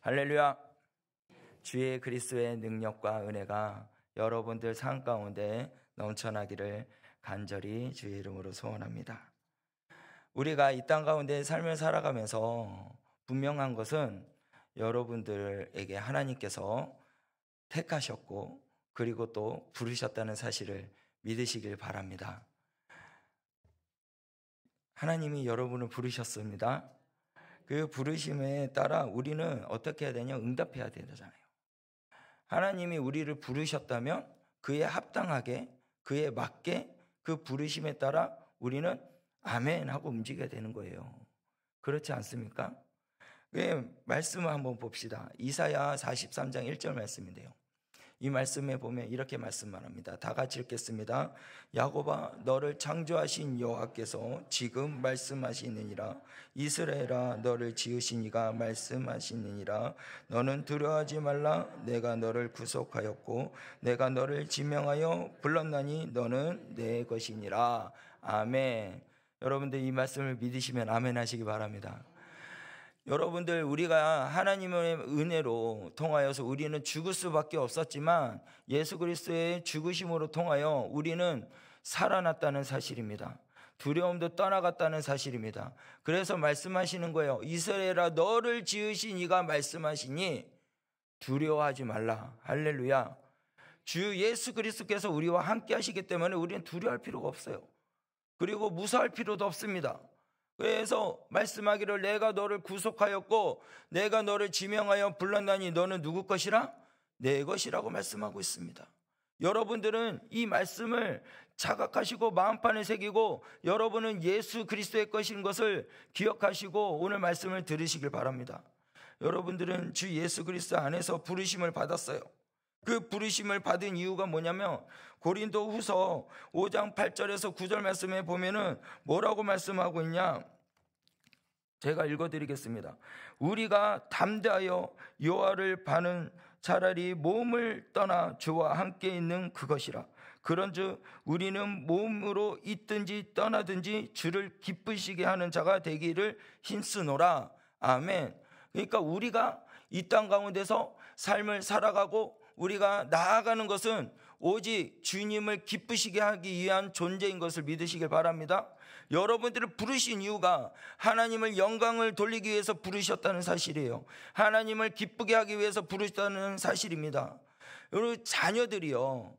할렐루야. 주의 그리스도의 능력과 은혜가 여러분들 삶 가운데 넘쳐나기를 간절히 주의 이름으로 소원합니다. 우리가 이 땅 가운데 삶을 살아가면서 분명한 것은 여러분들에게 하나님께서 택하셨고 그리고 또 부르셨다는 사실을 믿으시길 바랍니다. 하나님이 여러분을 부르셨습니다. 그 부르심에 따라 우리는 어떻게 해야 되냐? 응답해야 되잖아요. 하나님이 우리를 부르셨다면 그에 합당하게, 그에 맞게 그 부르심에 따라 우리는 아멘 하고 움직여야 되는 거예요. 그렇지 않습니까? 말씀을 한번 봅시다. 이사야 43장 1절 말씀인데요. 이 말씀에 보면 이렇게 말씀합니다. 다 같이 읽겠습니다. 야곱아, 너를 창조하신 여호와께서 지금 말씀하시느니라. 이스라엘아, 너를 지으신 이가 말씀하시느니라. 너는 두려워하지 말라. 내가 너를 구속하였고 내가 너를 지명하여 불렀나니 너는 내 것이니라. 아멘. 여러분들 이 말씀을 믿으시면 아멘 하시기 바랍니다. 여러분들, 우리가 하나님의 은혜로 통하여서 우리는 죽을 수밖에 없었지만 예수 그리스도의 죽으심으로 통하여 우리는 살아났다는 사실입니다. 두려움도 떠나갔다는 사실입니다. 그래서 말씀하시는 거예요. 이스라엘아, 너를 지으신 이가 말씀하시니 두려워하지 말라. 할렐루야. 주 예수 그리스도께서 우리와 함께 하시기 때문에 우리는 두려워할 필요가 없어요. 그리고 무서워할 필요도 없습니다. 그래서 말씀하기를 내가 너를 구속하였고 내가 너를 지명하여 불렀나니 너는 누구 것이라? 내 것이라고 말씀하고 있습니다. 여러분들은 이 말씀을 자각하시고 마음판에 새기고 여러분은 예수 그리스도의 것인 것을 기억하시고 오늘 말씀을 들으시길 바랍니다. 여러분들은 주 예수 그리스도 안에서 부르심을 받았어요. 그 부르심을 받은 이유가 뭐냐면 고린도 후서 5장 8절에서 9절 말씀에 보면은 뭐라고 말씀하고 있냐? 제가 읽어드리겠습니다. 우리가 담대하여 여호와를 바는 차라리 몸을 떠나 주와 함께 있는 그것이라. 그런즉 우리는 몸으로 있든지 떠나든지 주를 기쁘시게 하는 자가 되기를 힘쓰노라. 아멘. 그러니까 우리가 이 땅 가운데서 삶을 살아가고 우리가 나아가는 것은 오직 주님을 기쁘시게 하기 위한 존재인 것을 믿으시길 바랍니다. 여러분들을 부르신 이유가 하나님을 영광을 돌리기 위해서 부르셨다는 사실이에요. 하나님을 기쁘게 하기 위해서 부르셨다는 사실입니다. 여러분 자녀들이요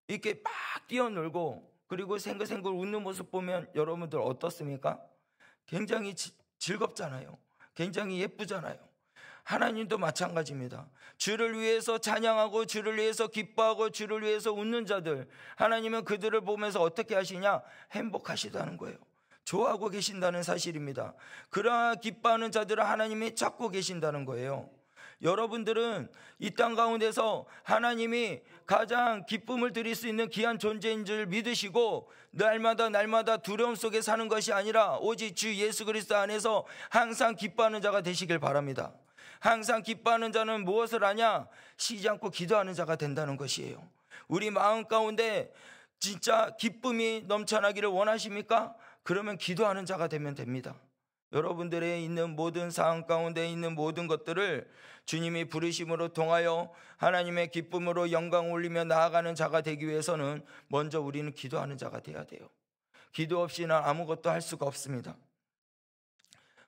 이렇게 막 뛰어놀고 그리고 생글생글 웃는 모습 보면 여러분들 어떻습니까? 굉장히 즐겁잖아요. 굉장히 예쁘잖아요. 하나님도 마찬가지입니다. 주를 위해서 찬양하고 주를 위해서 기뻐하고 주를 위해서 웃는 자들, 하나님은 그들을 보면서 어떻게 하시냐? 행복하시다는 거예요. 좋아하고 계신다는 사실입니다. 그러나 기뻐하는 자들을 하나님이 찾고 계신다는 거예요. 여러분들은 이 땅 가운데서 하나님이 가장 기쁨을 드릴 수 있는 귀한 존재인 줄 믿으시고 날마다 두려움 속에 사는 것이 아니라 오직 주 예수 그리스도 안에서 항상 기뻐하는 자가 되시길 바랍니다. 항상 기뻐하는 자는 무엇을 하냐? 쉬지 않고 기도하는 자가 된다는 것이에요. 우리 마음 가운데 진짜 기쁨이 넘쳐나기를 원하십니까? 그러면 기도하는 자가 되면 됩니다. 여러분들의 있는 모든 상황 가운데 있는 모든 것들을 주님이 부르심으로 통하여 하나님의 기쁨으로 영광 올리며 나아가는 자가 되기 위해서는 먼저 우리는 기도하는 자가 돼야 돼요. 기도 없이는 아무것도 할 수가 없습니다.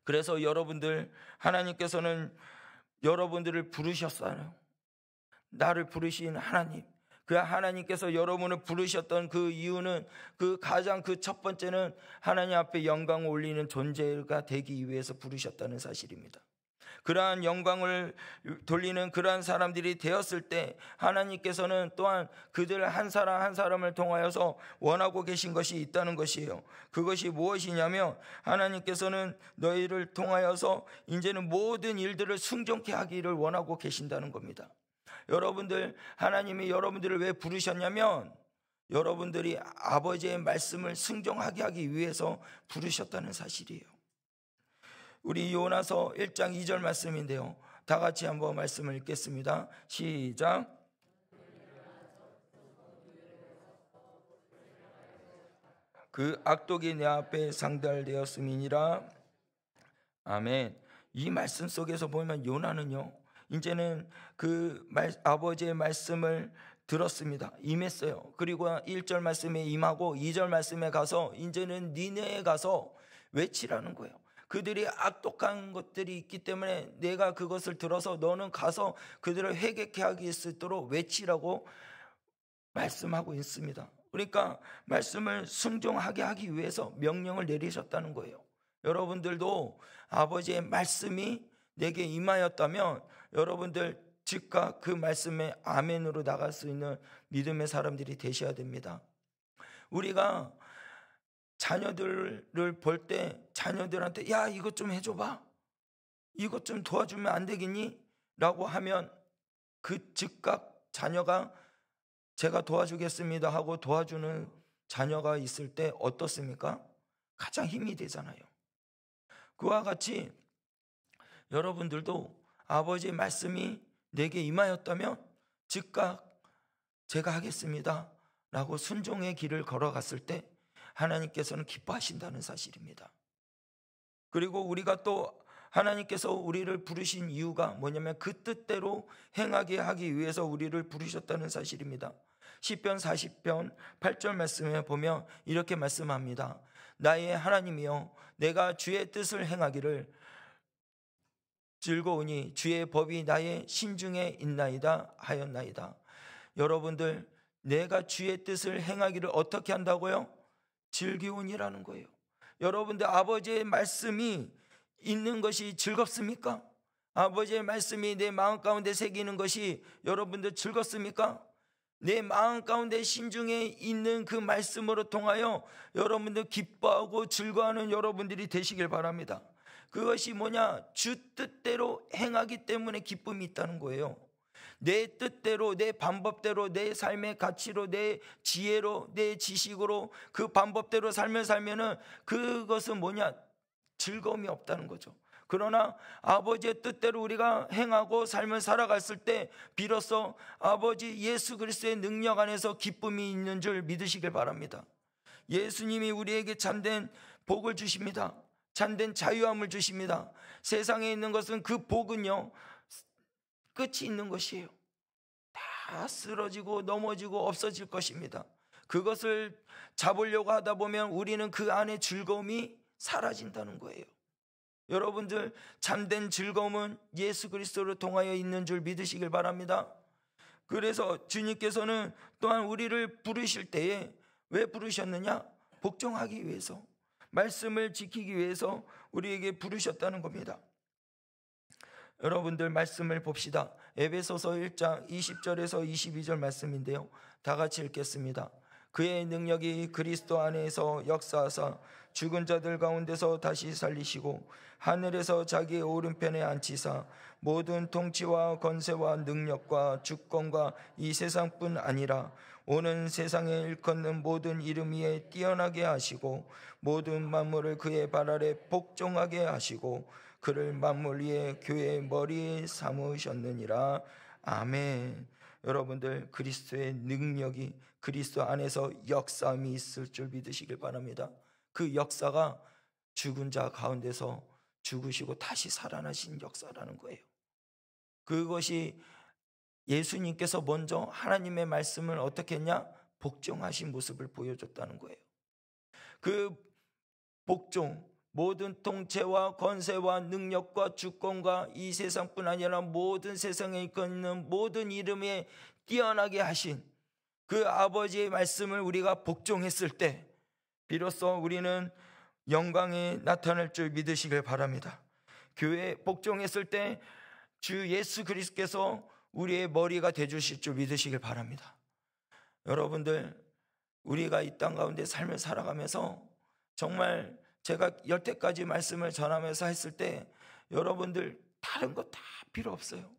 그래서 여러분들, 하나님께서는 여러분들을 부르셨어요. 나를 부르신 하나님, 그 하나님께서 여러분을 부르셨던 그 이유는 가장 첫 번째는 하나님 앞에 영광을 올리는 존재가 되기 위해서 부르셨다는 사실입니다. 그러한 영광을 돌리는 그러한 사람들이 되었을 때 하나님께서는 또한 그들 한 사람 한 사람을 통하여서 원하고 계신 것이 있다는 것이에요. 그것이 무엇이냐면 하나님께서는 너희를 통하여서 이제는 모든 일들을 순종케 하기를 원하고 계신다는 겁니다. 여러분들, 하나님이 여러분들을 왜 부르셨냐면 여러분들이 아버지의 말씀을 순종하게 하기 위해서 부르셨다는 사실이에요. 우리 요나서 1장 2절 말씀인데요. 다 같이 한번 말씀을 읽겠습니다. 시작. 그 악독이 내 앞에 상달되었음이니라. 아멘. 이 말씀 속에서 보면 요나는요, 이제는 아버지의 말씀을 들었습니다. 임했어요. 그리고 1절 말씀에 임하고 2절 말씀에 가서 이제는 니네에 가서 외치라는 거예요. 그들이 악독한 것들이 있기 때문에 내가 그것을 들어서 너는 가서 그들을 회개케 하기 있도록 외치라고 말씀하고 있습니다. 그러니까 말씀을 순종하게 하기 위해서 명령을 내리셨다는 거예요. 여러분들도 아버지의 말씀이 내게 임하였다면 여러분들 즉각 그 말씀에 아멘으로 나갈 수 있는 믿음의 사람들이 되셔야 됩니다. 우리가 자녀들을 볼 때 자녀들한테 야 이것 좀 해줘봐, 이것 좀 도와주면 안 되겠니? 라고 하면 그 즉각 자녀가 제가 도와주겠습니다 하고 도와주는 자녀가 있을 때 어떻습니까? 가장 힘이 되잖아요. 그와 같이 여러분들도 아버지의 말씀이 내게 임하였다면 즉각 제가 하겠습니다 라고 순종의 길을 걸어갔을 때 하나님께서는 기뻐하신다는 사실입니다. 그리고 우리가 또 하나님께서 우리를 부르신 이유가 뭐냐면 그 뜻대로 행하게 하기 위해서 우리를 부르셨다는 사실입니다. 시편 40편 8절 말씀에 보면 이렇게 말씀합니다. 나의 하나님이여 내가 주의 뜻을 행하기를 즐거우니 주의 법이 나의 심중에 있나이다 하였나이다. 여러분들 내가 주의 뜻을 행하기를 어떻게 한다고요? 즐거우니라는 거예요. 여러분들 아버지의 말씀이 있는 것이 즐겁습니까? 아버지의 말씀이 내 마음 가운데 새기는 것이 여러분들 즐겁습니까? 내 마음 가운데 심중에 있는 그 말씀으로 통하여 여러분들 기뻐하고 즐거워하는 여러분들이 되시길 바랍니다. 그것이 뭐냐? 주 뜻대로 행하기 때문에 기쁨이 있다는 거예요. 내 뜻대로, 내 방법대로, 내 삶의 가치로, 내 지혜로, 내 지식으로 그 방법대로 삶을 살면은 그것은 뭐냐? 즐거움이 없다는 거죠. 그러나 아버지의 뜻대로 우리가 행하고 삶을 살아갔을 때 비로소 아버지 예수 그리스도의 능력 안에서 기쁨이 있는 줄 믿으시길 바랍니다. 예수님이 우리에게 참된 복을 주십니다. 참된 자유함을 주십니다. 세상에 있는 것은 그 복은요 끝이 있는 것이에요. 다 쓰러지고 넘어지고 없어질 것입니다. 그것을 잡으려고 하다 보면 우리는 그 안에 즐거움이 사라진다는 거예요. 여러분들 참된 즐거움은 예수 그리스도를 통하여 있는 줄 믿으시길 바랍니다. 그래서 주님께서는 또한 우리를 부르실 때에 왜 부르셨느냐? 복종하기 위해서, 말씀을 지키기 위해서 우리에게 부르셨다는 겁니다. 여러분들 말씀을 봅시다. 에베소서 1장 20절에서 22절 말씀인데요, 다 같이 읽겠습니다. 그의 능력이 그리스도 안에서 역사하사 죽은 자들 가운데서 다시 살리시고 하늘에서 자기의 오른편에 앉히사 모든 통치와 권세와 능력과 주권과 이 세상뿐 아니라 오는 세상에 일컫는 모든 이름 위에 뛰어나게 하시고 모든 만물을 그의 발 아래 복종하게 하시고 그를 만물 위에 교회의 머리에 삼으셨느니라. 아멘. 여러분들 그리스도의 능력이 그리스도 안에서 역사함이 있을 줄 믿으시길 바랍니다. 그 역사가 죽은 자 가운데서 죽으시고 다시 살아나신 역사라는 거예요. 그것이 예수님께서 먼저 하나님의 말씀을 어떻게 했냐? 복종하신 모습을 보여줬다는 거예요. 그 복종, 모든 통치와 권세와 능력과 주권과 이 세상뿐 아니라 모든 세상에 있는 모든 이름에 뛰어나게 하신 그 아버지의 말씀을 우리가 복종했을 때 비로소 우리는 영광이 나타날 줄 믿으시길 바랍니다. 교회 복종했을 때 주 예수 그리스도께서 우리의 머리가 되주실 줄 믿으시길 바랍니다. 여러분들 우리가 이 땅 가운데 삶을 살아가면서 정말 제가 여태까지 말씀을 전하면서 했을 때 여러분들 다른 거 다 필요 없어요.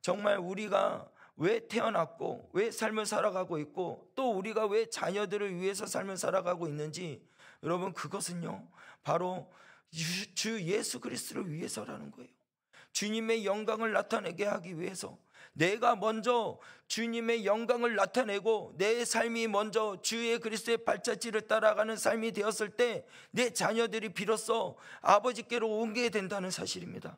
정말 우리가 왜 태어났고 왜 삶을 살아가고 있고 또 우리가 왜 자녀들을 위해서 삶을 살아가고 있는지 여러분 그것은요 바로 주 예수 그리스도를 위해서라는 거예요. 주님의 영광을 나타내게 하기 위해서 내가 먼저 주님의 영광을 나타내고 내 삶이 먼저 주의 그리스도의 발자취를 따라가는 삶이 되었을 때 내 자녀들이 비로소 아버지께로 옮게 된다는 사실입니다.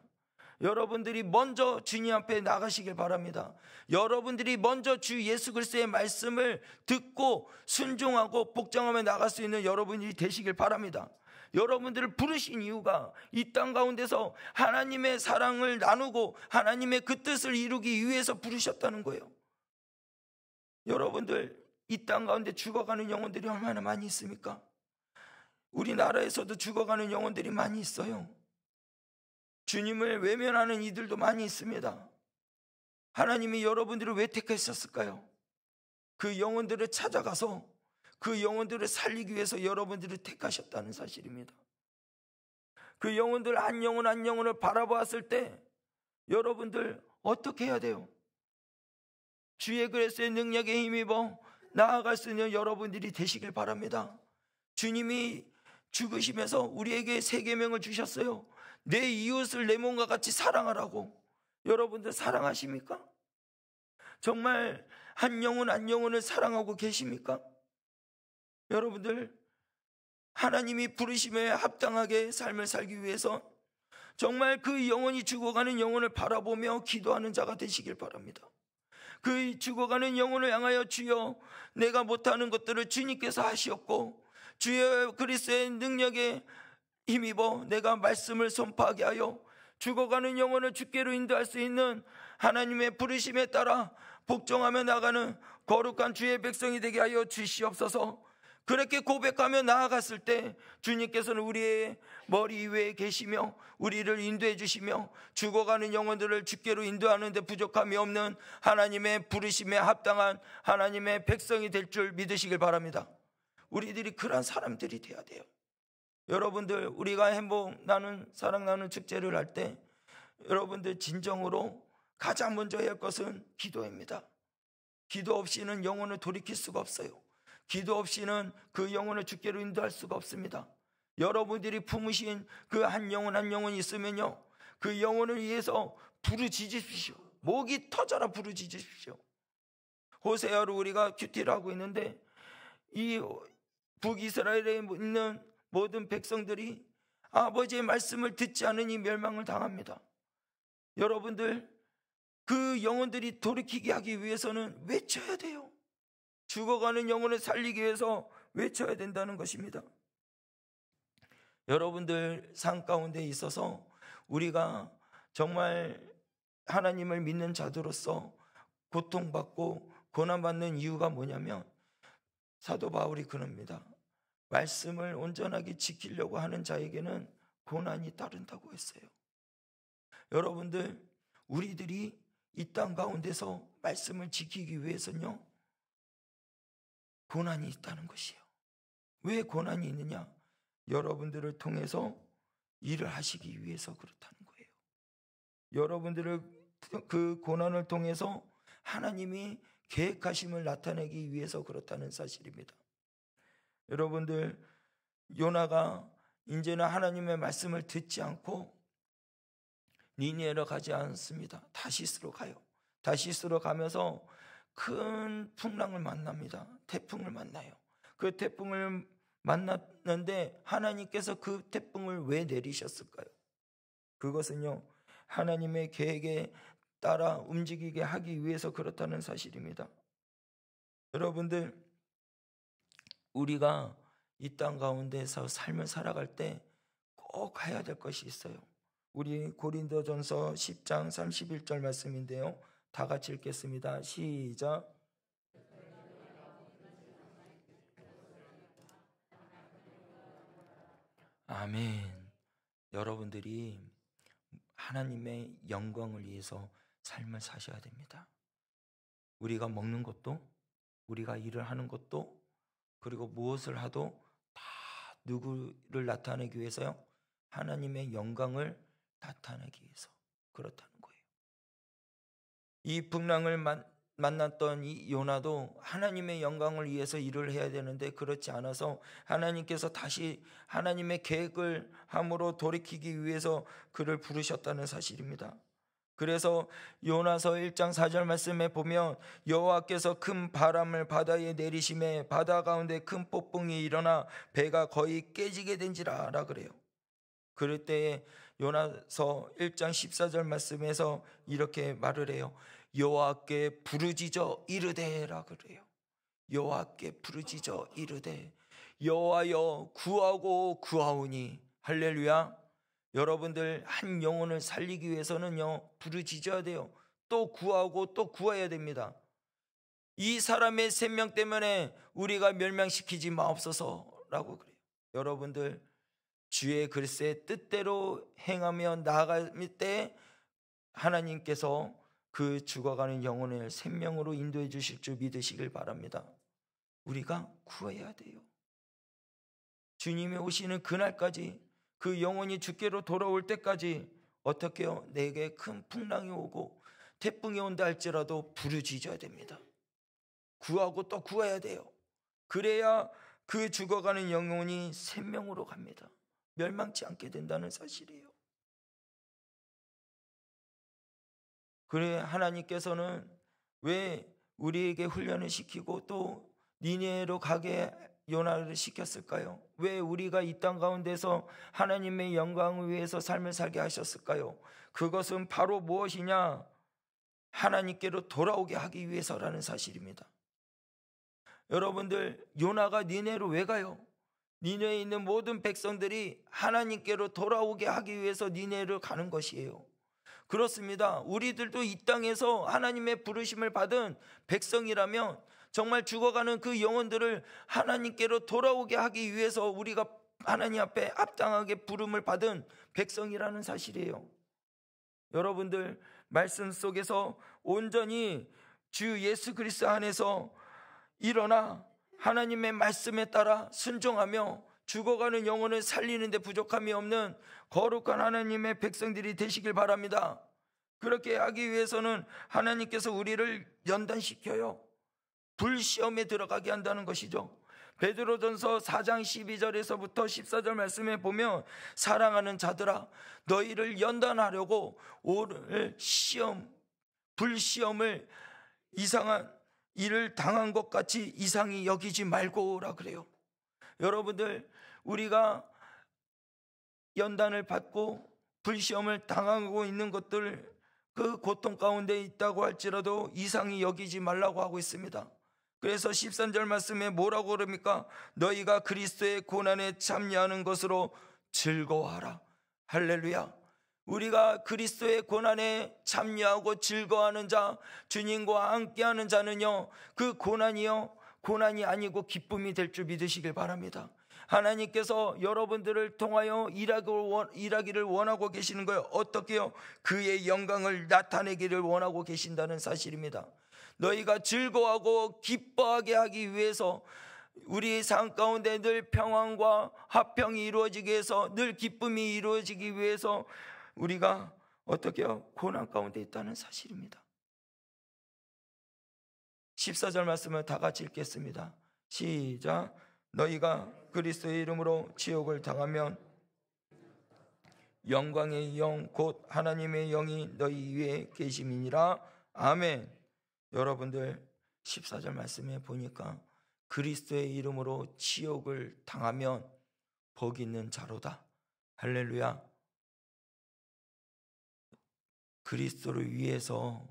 여러분들이 먼저 주님 앞에 나가시길 바랍니다. 여러분들이 먼저 주 예수 그리스도의 말씀을 듣고 순종하고 복종하며 나갈 수 있는 여러분이 되시길 바랍니다. 여러분들을 부르신 이유가 이 땅 가운데서 하나님의 사랑을 나누고 하나님의 그 뜻을 이루기 위해서 부르셨다는 거예요. 여러분들, 이 땅 가운데 죽어가는 영혼들이 얼마나 많이 있습니까? 우리나라에서도 죽어가는 영혼들이 많이 있어요. 주님을 외면하는 이들도 많이 있습니다. 하나님이 여러분들을 왜 택하셨을까요? 그 영혼들을 찾아가서 그 영혼들을 살리기 위해서 여러분들을 택하셨다는 사실입니다. 그 영혼들 한 영혼 한 영혼을 바라보았을 때 여러분들 어떻게 해야 돼요? 주의 그리스도의 능력에 힘입어 나아갈 수 있는 여러분들이 되시길 바랍니다. 주님이 죽으시면서 우리에게 세 계명을 주셨어요. 내 이웃을 내 몸과 같이 사랑하라고. 여러분들 사랑하십니까? 정말 한 영혼 한 영혼을 사랑하고 계십니까? 여러분들, 하나님이 부르심에 합당하게 삶을 살기 위해서 정말 그 영혼이 죽어가는 영혼을 바라보며 기도하는 자가 되시길 바랍니다. 그 죽어가는 영혼을 향하여 주여, 내가 못하는 것들을 주님께서 하시었고 주의 그리스도의 능력에 힘입어 내가 말씀을 선포하게 하여 죽어가는 영혼을 주께로 인도할 수 있는 하나님의 부르심에 따라 복종하며 나가는 거룩한 주의 백성이 되게 하여 주시옵소서. 그렇게 고백하며 나아갔을 때 주님께서는 우리의 머리 위에 계시며 우리를 인도해 주시며 죽어가는 영혼들을 주께로 인도하는 데 부족함이 없는 하나님의 부르심에 합당한 하나님의 백성이 될 줄 믿으시길 바랍니다. 우리들이 그런 사람들이 되어야 돼요. 여러분들, 우리가 행복 나누는 사랑 나누는 축제를 할 때 여러분들 진정으로 가장 먼저 해야 할 것은 기도입니다. 기도 없이는 영혼을 돌이킬 수가 없어요. 기도 없이는 그 영혼을 주께로 인도할 수가 없습니다. 여러분들이 품으신 그 한 영혼 한 영혼이 있으면요, 그 영혼을 위해서 부르짖으십시오. 목이 터져라 부르짖으십시오. 호세아로 우리가 큐티를 하고 있는데 이 북이스라엘에 있는 모든 백성들이 아버지의 말씀을 듣지 않으니 멸망을 당합니다. 여러분들, 그 영혼들이 돌이키게 하기 위해서는 외쳐야 돼요. 죽어가는 영혼을 살리기 위해서 외쳐야 된다는 것입니다. 여러분들 삶 가운데 있어서 우리가 정말 하나님을 믿는 자들로서 고통받고 고난받는 이유가 뭐냐면 사도 바울이 그럽니다. 말씀을 온전하게 지키려고 하는 자에게는 고난이 따른다고 했어요. 여러분들, 우리들이 이 땅 가운데서 말씀을 지키기 위해서는요, 고난이 있다는 것이에요. 왜 고난이 있느냐? 여러분들을 통해서 일을 하시기 위해서 그렇다는 거예요. 여러분들을 그 고난을 통해서 하나님이 계획하심을 나타내기 위해서 그렇다는 사실입니다. 여러분들, 요나가 이제는 하나님의 말씀을 듣지 않고 니느웨로 가지 않습니다. 다시스로 가요. 다시스로 가면서 큰 풍랑을 만납니다. 태풍을 만나요. 그 태풍을 만났는데 하나님께서 그 태풍을 왜 내리셨을까요? 그것은요, 하나님의 계획에 따라 움직이게 하기 위해서 그렇다는 사실입니다. 여러분들, 우리가 이 땅 가운데서 삶을 살아갈 때 꼭 가야 될 것이 있어요. 우리 고린도전서 10장 31절 말씀인데요, 다 같이 읽겠습니다. 시작. 아멘. 여러분들이 하나님의 영광을 위해서 삶을 사셔야 됩니다. 우리가 먹는 것도, 우리가 일을 하는 것도, 그리고 무엇을 하도 다 누구를 나타내기 위해서요? 하나님의 영광을 나타내기 위해서 그렇다는 거예요. 이 풍랑을 만났던 이 요나도 하나님의 영광을 위해서 일을 해야 되는데 그렇지 않아서 하나님께서 다시 하나님의 계획을 함으로 돌이키기 위해서 그를 부르셨다는 사실입니다. 그래서 요나서 1장 4절 말씀에 보면 여호와께서 큰 바람을 바다에 내리심에 바다 가운데 큰 폭풍이 일어나 배가 거의 깨지게 된지라 그래요. 그럴 때에 요나서 1장 14절 말씀에서 이렇게 말을 해요. 여호와께 부르짖어 이르되라 그래요. 여호와께 부르짖어 이르되 여호와여 구하고 구하오니. 할렐루야. 여러분들 한 영혼을 살리기 위해서는요 부르짖어야 돼요. 또 구하고 또 구해야 됩니다. 이 사람의 생명 때문에 우리가 멸망시키지 마옵소서라고 그래요. 여러분들 주의 글쎄 뜻대로 행하며 나아갈 때 하나님께서 그 죽어가는 영혼을 생명으로 인도해 주실 줄 믿으시길 바랍니다. 우리가 구해야 돼요. 주님이 오시는 그날까지, 그 영혼이 주께로 돌아올 때까지 어떻게요? 내게 큰 풍랑이 오고 태풍이 온다 할지라도 부르짖어야 됩니다. 구하고 또 구해야 돼요. 그래야 그 죽어가는 영혼이 생명으로 갑니다. 멸망치 않게 된다는 사실이에요. 그래 하나님께서는 왜 우리에게 훈련을 시키고 또 니네로 가게 요나를 시켰을까요? 왜 우리가 이 땅 가운데서 하나님의 영광을 위해서 삶을 살게 하셨을까요? 그것은 바로 무엇이냐? 하나님께로 돌아오게 하기 위해서라는 사실입니다. 여러분들 요나가 니네로 왜 가요? 니네에 있는 모든 백성들이 하나님께로 돌아오게 하기 위해서 니네로 가는 것이에요. 그렇습니다. 우리들도 이 땅에서 하나님의 부르심을 받은 백성이라면 정말 죽어가는 그 영혼들을 하나님께로 돌아오게 하기 위해서 우리가 하나님 앞에 합당하게 부름을 받은 백성이라는 사실이에요. 여러분들 말씀 속에서 온전히 주 예수 그리스도 안에서 일어나 하나님의 말씀에 따라 순종하며 죽어가는 영혼을 살리는 데 부족함이 없는 거룩한 하나님의 백성들이 되시길 바랍니다. 그렇게 하기 위해서는 하나님께서 우리를 연단시켜요. 불시험에 들어가게 한다는 것이죠. 베드로전서 4장 12절에서부터 14절 말씀에 보면 사랑하는 자들아 너희를 연단하려고 오늘 불시험을 이상한 일을 당한 것 같이 이상히 여기지 말고라 그래요. 여러분들 우리가 연단을 받고 불시험을 당하고 있는 것들 그 고통 가운데 있다고 할지라도 이상히 여기지 말라고 하고 있습니다. 그래서 13절 말씀에 뭐라고 그럽니까? 너희가 그리스도의 고난에 참여하는 것으로 즐거워하라. 할렐루야. 우리가 그리스도의 고난에 참여하고 즐거워하는 자, 주님과 함께하는 자는요 그 고난이 아니고 기쁨이 될 줄 믿으시길 바랍니다. 하나님께서 여러분들을 통하여 일하기를 원하고 계시는 거예요. 어떻게요? 그의 영광을 나타내기를 원하고 계신다는 사실입니다. 너희가 즐거워하고 기뻐하게 하기 위해서 우리의 삶 가운데 늘 평안과 화평이 이루어지기 위해서, 늘 기쁨이 이루어지기 위해서 우리가 어떻게요? 고난 가운데 있다는 사실입니다. 14절 말씀을 다 같이 읽겠습니다. 시작. 너희가 그리스도의 이름으로 지옥을 당하면 영광의 영 곧 하나님의 영이 너희 위에 계심이니라. 아멘. 여러분들 14절 말씀에 보니까 그리스도의 이름으로 지옥을 당하면 복 있는 자로다. 할렐루야. 그리스도를 위해서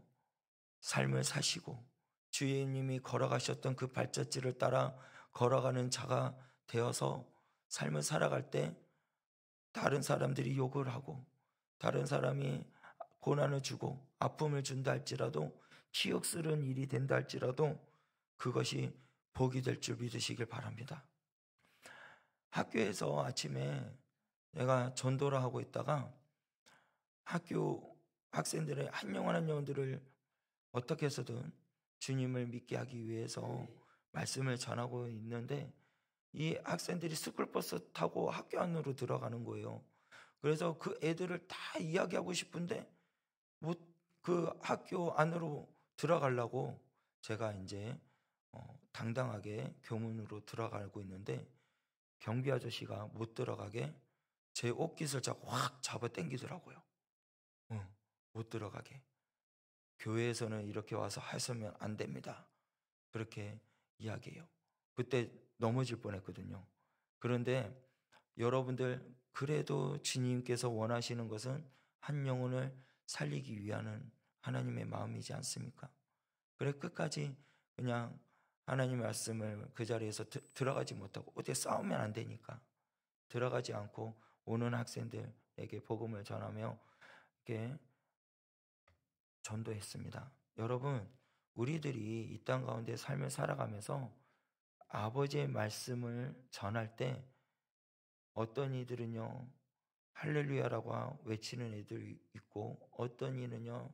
삶을 사시고 주님이 걸어가셨던 그 발자취를 따라 걸어가는 자가 되어서 삶을 살아갈 때 다른 사람들이 욕을 하고 다른 사람이 고난을 주고 아픔을 준다 할지라도 기억스러운 일이 된다 할지라도 그것이 복이 될 줄 믿으시길 바랍니다. 학교에서 아침에 내가 전도를 하고 있다가 학교 학생들의 한 영혼 한 영혼들을 어떻게 해서든 주님을 믿게 하기 위해서 말씀을 전하고 있는데 이 학생들이 스쿨버스 타고 학교 안으로 들어가는 거예요. 그래서 그 애들을 다 이야기하고 싶은데 그 학교 안으로 들어가려고 제가 이제 당당하게 교문으로 들어가고 있는데 경비 아저씨가 못 들어가게 제 옷깃을 자꾸 확 잡아 당기더라고요. 못 들어가게. 교회에서는 이렇게 와서 하시면 안 됩니다. 그렇게 이야기해요. 그때 넘어질 뻔했거든요. 그런데 여러분들 그래도 주님께서 원하시는 것은 한 영혼을 살리기 위한 하나님의 마음이지 않습니까? 그래 끝까지 그냥 하나님 말씀을 그 자리에서 들어가지 못하고 어디 싸우면 안 되니까 들어가지 않고 오는 학생들에게 복음을 전하며 이렇게 전도했습니다. 여러분, 우리들이 이 땅 가운데 삶을 살아가면서 아버지의 말씀을 전할 때 어떤 이들은요 할렐루야라고 외치는 애들이 있고, 어떤 이는요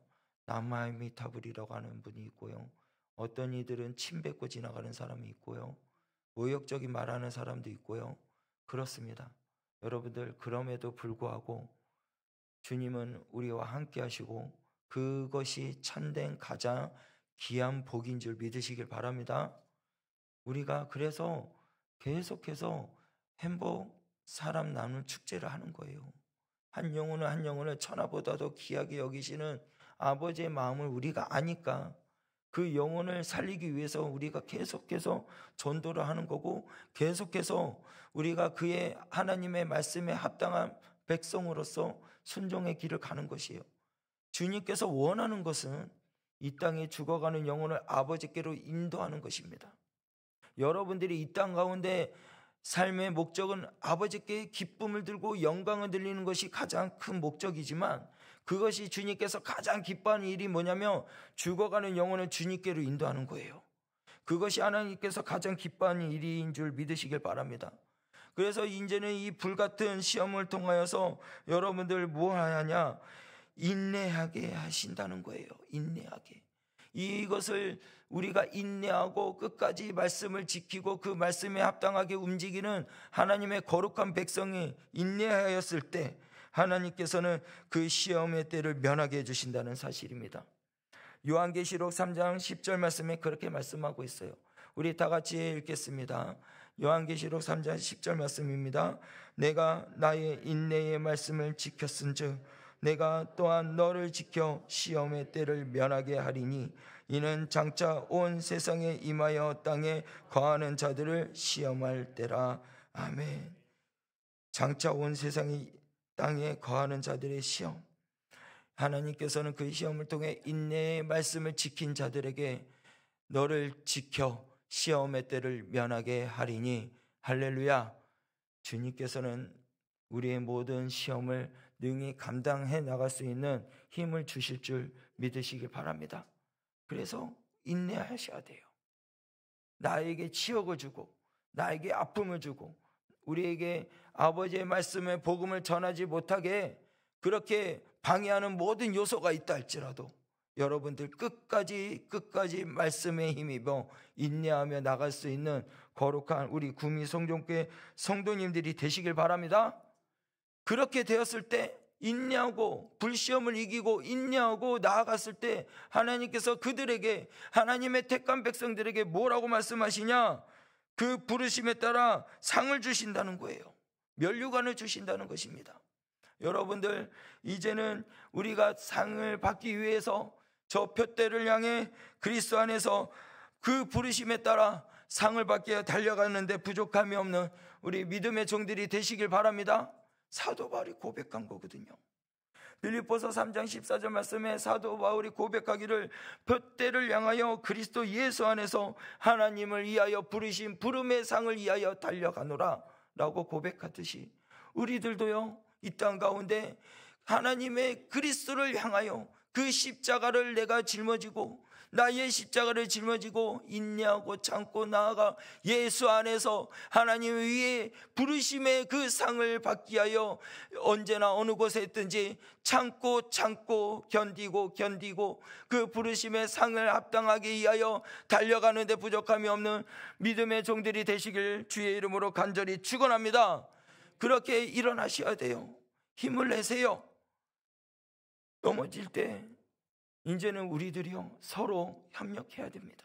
남마미타불이라고 하는 분이 있고요, 어떤 이들은 침 뱉고 지나가는 사람이 있고요, 모욕적인 말하는 사람도 있고요. 그렇습니다. 여러분들, 그럼에도 불구하고 주님은 우리와 함께 하시고 그것이 참된 가장 귀한 복인 줄 믿으시길 바랍니다. 우리가 그래서 계속해서 행복 사람 나눌 축제를 하는 거예요. 한 영혼을 한 영혼을 천하보다도 귀하게 여기시는 아버지의 마음을 우리가 아니까 그 영혼을 살리기 위해서 우리가 계속해서 전도를 하는 거고, 계속해서 우리가 그의 하나님의 말씀에 합당한 백성으로서 순종의 길을 가는 것이에요. 주님께서 원하는 것은 이 땅에 죽어가는 영혼을 아버지께로 인도하는 것입니다. 여러분들이 이 땅 가운데 삶의 목적은 아버지께 기쁨을 들고 영광을 들리는 것이 가장 큰 목적이지만, 그것이 주님께서 가장 기뻐하는 일이 뭐냐면 죽어가는 영혼을 주님께로 인도하는 거예요. 그것이 하나님께서 가장 기뻐하는 일인 줄 믿으시길 바랍니다. 그래서 이제는 이 불같은 시험을 통하여서 여러분들 뭐 하냐? 인내하게 하신다는 거예요. 인내하게. 이것을 우리가 인내하고 끝까지 말씀을 지키고 그 말씀에 합당하게 움직이는 하나님의 거룩한 백성이 인내하였을 때 하나님께서는 그 시험의 때를 면하게 해주신다는 사실입니다. 요한계시록 3장 10절 말씀에 그렇게 말씀하고 있어요. 우리 다 같이 읽겠습니다. 요한계시록 3장 10절 말씀입니다. 내가 나의 인내의 말씀을 지켰은즉 내가 또한 너를 지켜 시험의 때를 면하게 하리니 이는 장차 온 세상에 임하여 땅에 거하는 자들을 시험할 때라. 아멘. 장차 온 세상에 땅에 거하는 자들의 시험, 하나님께서는 그 시험을 통해 인내의 말씀을 지킨 자들에게 너를 지켜 시험의 때를 면하게 하리니, 할렐루야. 주님께서는 우리의 모든 시험을 능히 감당해 나갈 수 있는 힘을 주실 줄 믿으시길 바랍니다. 그래서 인내하셔야 돼요. 나에게 치욕을 주고 나에게 아픔을 주고 우리에게 아버지의 말씀의 복음을 전하지 못하게 그렇게 방해하는 모든 요소가 있다 할지라도 여러분들 끝까지 말씀에 힘입어 인내하며 나갈 수 있는 거룩한 우리 구미 성종교회 성도님들이 되시길 바랍니다. 그렇게 되었을 때 인내하고 불시험을 이기고 인내하고 나아갔을 때 하나님께서 그들에게, 하나님의 택한 백성들에게 뭐라고 말씀하시냐? 그 부르심에 따라 상을 주신다는 거예요. 면류관을 주신다는 것입니다. 여러분들, 이제는 우리가 상을 받기 위해서 저 표대를 향해 그리스도 안에서 그 부르심에 따라 상을 받기 위해 달려가는데 부족함이 없는 우리 믿음의 종들이 되시길 바랍니다. 사도 바울이 고백한 거거든요. 빌립보서 3장 14절 말씀에 사도 바울이 고백하기를 표대를 향하여 그리스도 예수 안에서 하나님을 위하여 부르신 부름의 상을 위하여 달려가노라 라고 고백하듯이 우리들도요, 이 땅 가운데 하나님의 그리스도를 향하여 그 십자가를 내가 짊어지고 나의 십자가를 짊어지고 인내하고 참고 나아가 예수 안에서 하나님 위에 부르심의 그 상을 받기 위하여 언제나 어느 곳에 있든지 참고 견디고 그 부르심의 상을 합당하게 위하여 달려가는 데 부족함이 없는 믿음의 종들이 되시길 주의 이름으로 간절히 축원합니다. 그렇게 일어나셔야 돼요. 힘을 내세요. 넘어질 때 이제는 우리들이요 서로 협력해야 됩니다.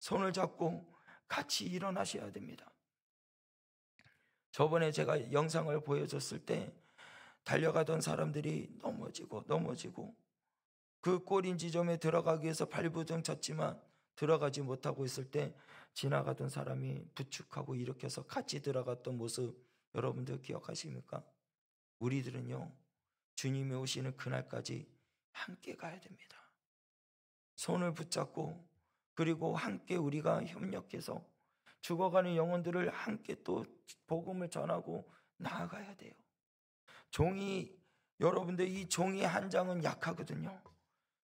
손을 잡고 같이 일어나셔야 됩니다. 저번에 제가 영상을 보여줬을 때 달려가던 사람들이 넘어지고 그 골인 지점에 들어가기 위해서 발부둥 쳤지만 들어가지 못하고 있을 때 지나가던 사람이 부축하고 일으켜서 같이 들어갔던 모습 여러분들 기억하십니까? 우리들은요, 주님이 오시는 그날까지 함께 가야 됩니다. 손을 붙잡고, 그리고 함께 우리가 협력해서 죽어가는 영혼들을 함께 또 복음을 전하고 나아가야 돼요. 여러분들 이 종이 한 장은 약하거든요.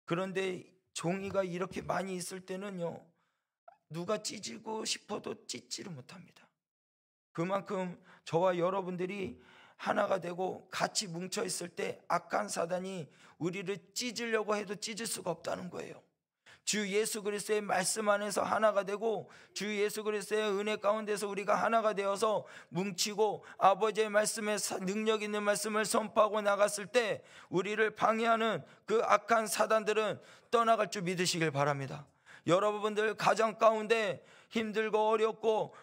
그런데 종이가 이렇게 많이 있을 때는요, 누가 찢고 싶어도 찢지를 못합니다. 그만큼 저와 여러분들이 하나가 되고 같이 뭉쳐 있을 때 악한 사단이 우리를 찢으려고 해도 찢을 수가 없다는 거예요. 주 예수 그리스도의 말씀 안에서 하나가 되고, 주 예수 그리스도의 은혜 가운데서 우리가 하나가 되어서 뭉치고 아버지의 말씀에 능력 있는 말씀을 선포하고 나갔을 때 우리를 방해하는 그 악한 사단들은 떠나갈 줄 믿으시길 바랍니다. 여러분들 가정 가운데 힘들고 어렵고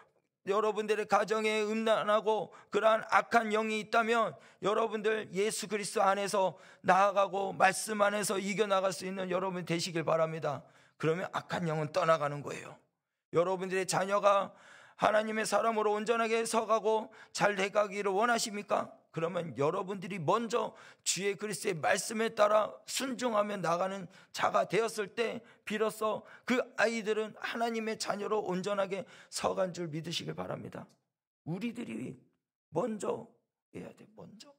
여러분들의 가정에 음란하고 그러한 악한 영이 있다면 여러분들 예수 그리스도 안에서 나아가고 말씀 안에서 이겨나갈 수 있는 여러분 되시길 바랍니다. 그러면 악한 영은 떠나가는 거예요. 여러분들의 자녀가 하나님의 사람으로 온전하게 서가고 잘 돼가기를 원하십니까? 그러면 여러분들이 먼저 주의 그리스도의 말씀에 따라 순종하며 나가는 자가 되었을 때 비로소 그 아이들은 하나님의 자녀로 온전하게 서간 줄 믿으시길 바랍니다. 우리들이 먼저 해야 돼. 먼저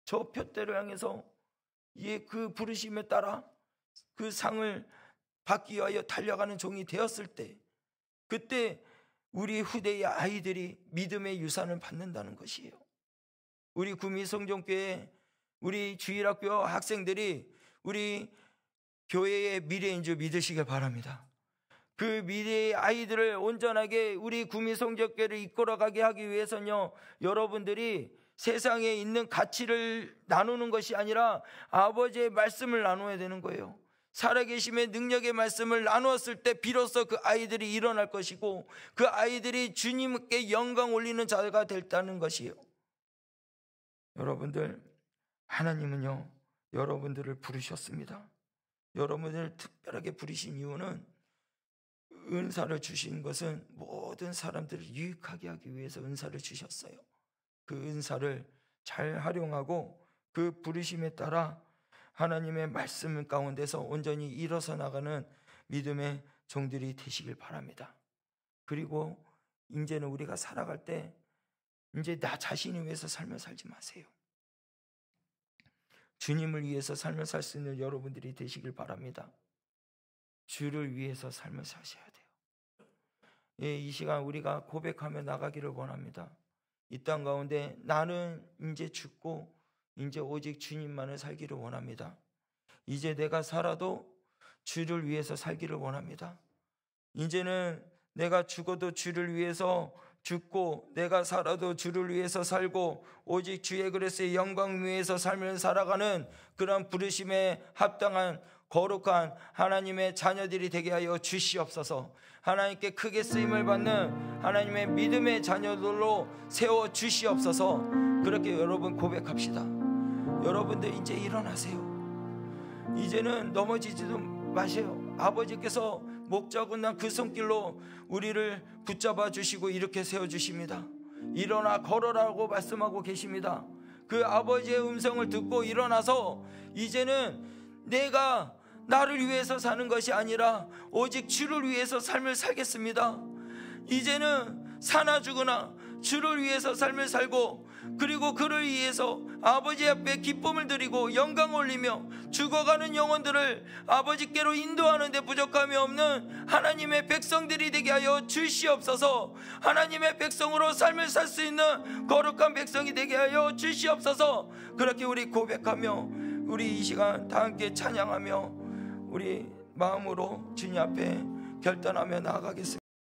저 표대를 향해서 그 부르심에 따라 그 상을 받기 위하여 달려가는 종이 되었을 때, 그때 우리 후대의 아이들이 믿음의 유산을 받는다는 것이에요. 우리 구미성전교회 우리 주일학교 학생들이 우리 교회의 미래인 줄 믿으시길 바랍니다. 그 미래의 아이들을 온전하게 우리 구미성전교회를 이끌어가게 하기 위해서는요, 여러분들이 세상에 있는 가치를 나누는 것이 아니라 아버지의 말씀을 나눠야 되는 거예요. 살아계심의 능력의 말씀을 나누었을 때 비로소 그 아이들이 일어날 것이고 그 아이들이 주님께 영광 올리는 자가 됐다는 것이에요. 여러분들, 하나님은요 여러분들을 부르셨습니다. 여러분들을 특별하게 부르신 이유는, 은사를 주신 것은 모든 사람들을 유익하게 하기 위해서 은사를 주셨어요. 그 은사를 잘 활용하고 그 부르심에 따라 하나님의 말씀 가운데서 온전히 일어서 나가는 믿음의 종들이 되시길 바랍니다. 그리고 이제는 우리가 살아갈 때 이제 나 자신을 위해서 삶을 살지 마세요. 주님을 위해서 삶을 살 수 있는 여러분들이 되시길 바랍니다. 주를 위해서 삶을 사셔야 돼요. 예, 이 시간 우리가 고백하며 나가기를 원합니다. 이 땅 가운데 나는 이제 죽고 이제 오직 주님만을 살기를 원합니다. 이제 내가 살아도 주를 위해서 살기를 원합니다. 이제는 내가 죽어도 주를 위해서 죽고 내가 살아도 주를 위해서 살고 오직 주의 그리스도의 영광 위해서 삶을 살아가는 그런 부르심에 합당한 거룩한 하나님의 자녀들이 되게 하여 주시옵소서. 하나님께 크게 쓰임을 받는 하나님의 믿음의 자녀들로 세워 주시옵소서. 그렇게 여러분 고백합시다. 여러분들 이제 일어나세요. 이제는 넘어지지도 마세요. 아버지께서 목자군난 그 손길로 우리를 붙잡아 주시고 이렇게 세워주십니다. 일어나 걸어라고 말씀하고 계십니다. 그 아버지의 음성을 듣고 일어나서 이제는 내가 나를 위해서 사는 것이 아니라 오직 주를 위해서 삶을 살겠습니다. 이제는 사나 죽으나 주를 위해서 삶을 살고, 그리고 그를 위해서 아버지 앞에 기쁨을 드리고 영광 올리며 죽어가는 영혼들을 아버지께로 인도하는 데 부족함이 없는 하나님의 백성들이 되게 하여 주시옵소서. 하나님의 백성으로 삶을 살 수 있는 거룩한 백성이 되게 하여 주시옵소서. 그렇게 우리 고백하며 우리 이 시간 다 함께 찬양하며 우리 마음으로 주님 앞에 결단하며 나아가겠습니다.